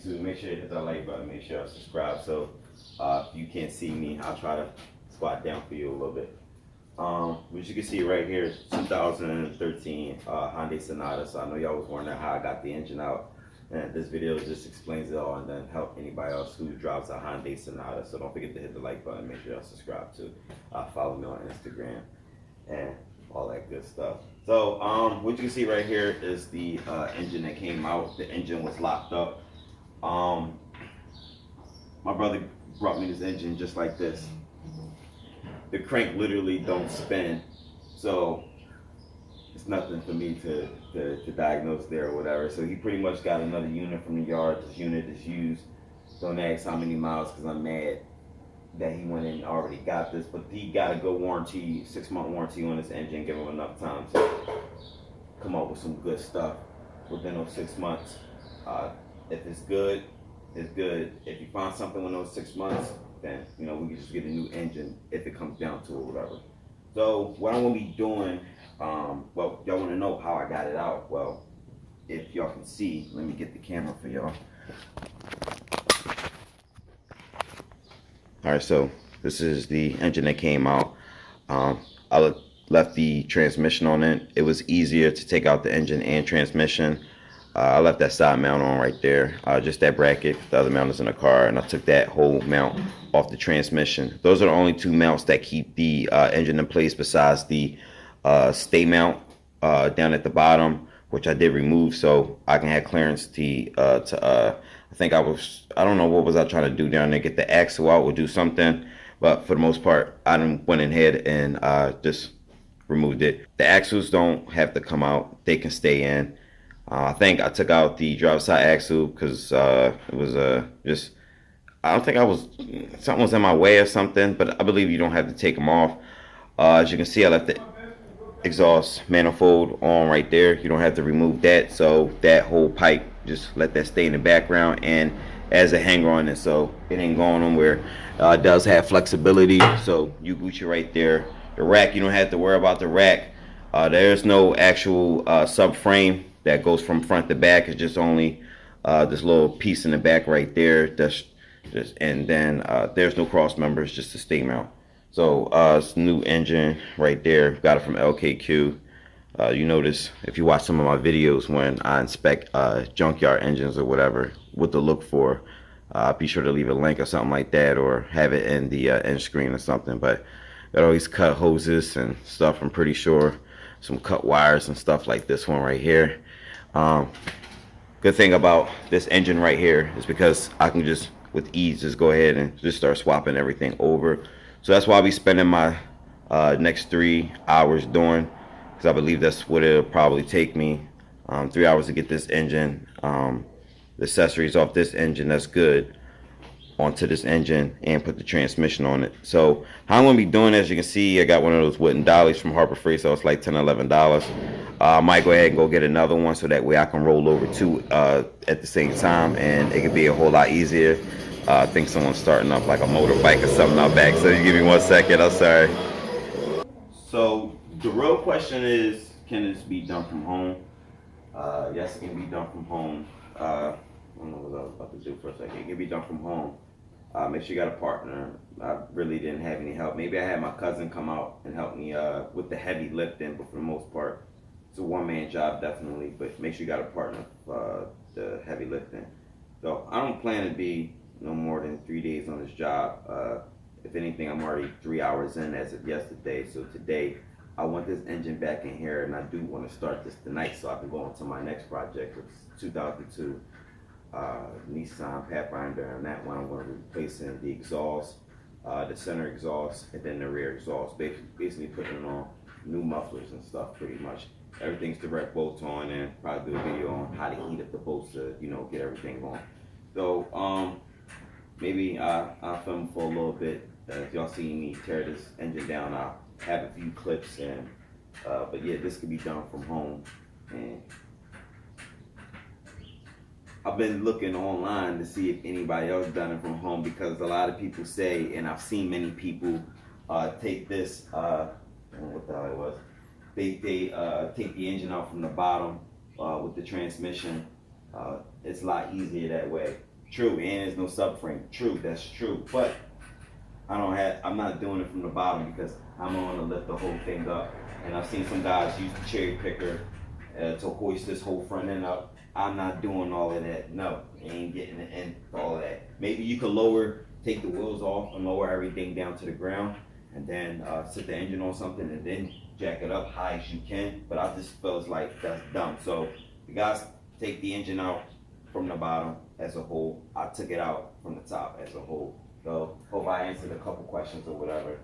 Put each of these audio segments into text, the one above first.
YouTube, make sure you hit that like button, make sure you subscribe. So if you can't see me, I'll try to squat down for you a little bit. Which you can see right here is 2013 Hyundai Sonata. So I know y'all was wondering how I got the engine out. And this video just explains it all and then help anybody else who drives a Hyundai Sonata. So don't forget to hit the like button, make sure y'all subscribe to. Follow me on Instagram and all that good stuff. So what you can see right here is the engine that came out. The engine was locked up. My brother brought me this engine just like this. The crank literally don't spin, so it's nothing for me to diagnose there or whatever. So he pretty much got another unit from the yard. This unit is used. Don't ask how many miles because I'm mad that he went in and already got this, but he got a good warranty, 6-month warranty on this engine, give him enough time to come up with some good stuff within those 6 months. If it's good, it's good. If you find something in those 6 months, then we can just get a new engine if it comes down to it or whatever. So what I'm gonna be doing, well, y'all wanna know how I got it out. Well, if y'all can see, let me get the camera for y'all. All right, so this is the engine that came out. I left the transmission on it. It was easier to take out the engine and transmission. I left that side mount on right there, just that bracket. The other mount is in the car, and I took that whole mount off the transmission. Those are the only two mounts that keep the engine in place besides the stay mount down at the bottom, which I did remove so I can have clearance I don't know what was I trying to do down there, get the axle out or do something, but for the most part, I went ahead and just removed it. The axles don't have to come out, they can stay in. I think I took out the driver's side axle because it was just, I don't think something was in my way or something, but I believe you don't have to take them off. As you can see, I left the exhaust manifold on right there. You don't have to remove that, so that whole pipe, just let that stay in the background and as a hanger on it, so it ain't going nowhere. It does have flexibility, so you Gucci right there. The rack, you don't have to worry about the rack. There's no actual subframe that goes from front to back. It's just only this little piece in the back right there. And then there's no cross members, just a stay mount. So it's a new engine right there. Got it from LKQ. You notice if you watch some of my videos when I inspect junkyard engines or whatever, what to look for. Be sure to leave a link or something like that, or have it in the end screen or something. But got all these cut hoses and stuff. I'm pretty sure some cut wires and stuff like this one right here. Good thing about this engine right here is because I can just with ease just go ahead and just start swapping everything over. So that's why I'll be spending my next 3 hours doing, because I believe that's what it'll probably take me, 3 hours to get this engine, the accessories off this engine that's good onto this engine and put the transmission on it. So how I'm gonna be doing, as you can see, I got one of those wooden dollies from Harbor Freight, so it's like $10 or $11. I might go ahead and go get another one so that way I can roll over two at the same time, and it could be a whole lot easier. I think someone's starting up like a motorbike or something out back, so you give me 1 second, I'm sorry. So the real question is, can this be done from home? Yes, it can be done from home. I don't know what I was about to do for a second. It can be done from home. Make sure you got a partner. I really didn't have any help. Maybe I had my cousin come out and help me with the heavy lifting, but for the most part, it's a one-man job definitely, but make sure you got a partner for the heavy lifting. So I don't plan to be no more than 3 days on this job. If anything, I'm already 3 hours in as of yesterday. So today, I want this engine back in here, and I do want to start this tonight so I can go on to my next project, which is 2002 Nissan Pathfinder. And that one I'm going to be replacing the exhaust, the center exhaust, and then the rear exhaust. Basically putting on new mufflers and stuff pretty much. Everything's direct bolts on, and probably do a video on how to heat up the bolts to, get everything going. So maybe I'll film for a little bit. If y'all see me tear this engine down, I'll have a few clips, and but yeah, this could be done from home. And I've been looking online to see if anybody else done it from home, because a lot of people say, and I've seen many people take this, I don't know what the hell it was. They take the engine out from the bottom with the transmission. It's a lot easier that way. True, and there's no subframe. True, that's true. But I'm not doing it from the bottom because I'm going to lift the whole thing up. And I've seen some guys use the cherry picker to hoist this whole front end up. I'm not doing all of that. No, ain't getting the end all of that. Maybe you could take the wheels off and lower everything down to the ground, and then sit the engine on something and then jack it up high as you can. But I just feels like that's dumb. So the guys take the engine out from the bottom as a whole. I took it out from the top as a whole. So hope I answered a couple questions or whatever.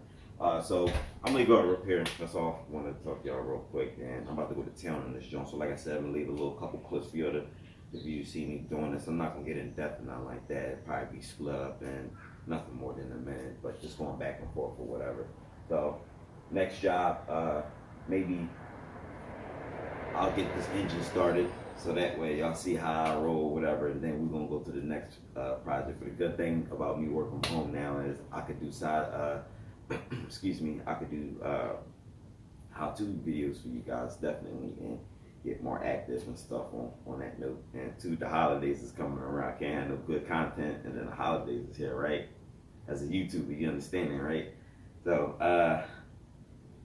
So I'm gonna go to repair. That's all I wanted to talk to y'all real quick. And I'm about to go to town on this joint. So like I said, I'm gonna leave a little couple clips for you to, if you see me doing this. I'm not gonna get in depth and nothing like that. It'll probably be split up and nothing more than a minute, but just going back and forth or whatever. So next job, maybe I'll get this engine started. So that way y'all see how I roll, whatever, and then we're gonna go to the next project. But the good thing about me working from home now is I could do excuse me, I could do how-to videos for you guys definitely, and get more active and stuff on that note. And too, the holidays is coming around. I can't have no good content, and then the holidays is here, right? As a YouTuber, you understand that, right? So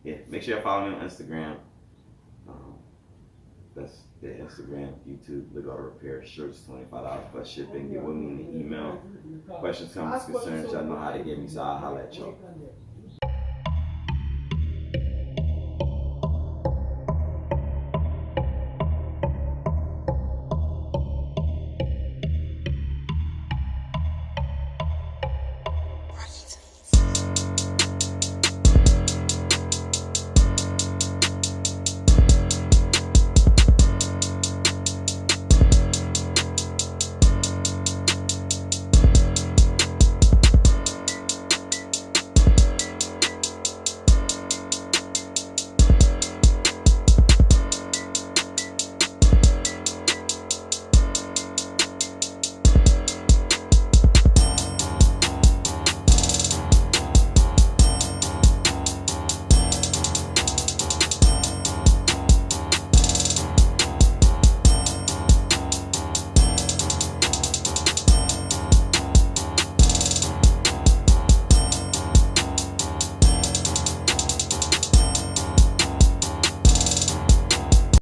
yeah, make sure you follow me on Instagram. That's the Instagram, YouTube, Leekautorepair, shirts, $25 plus shipping. Get with me in the email. Questions, comments, concerns, y'all know how to get me, so I'll holler at y'all.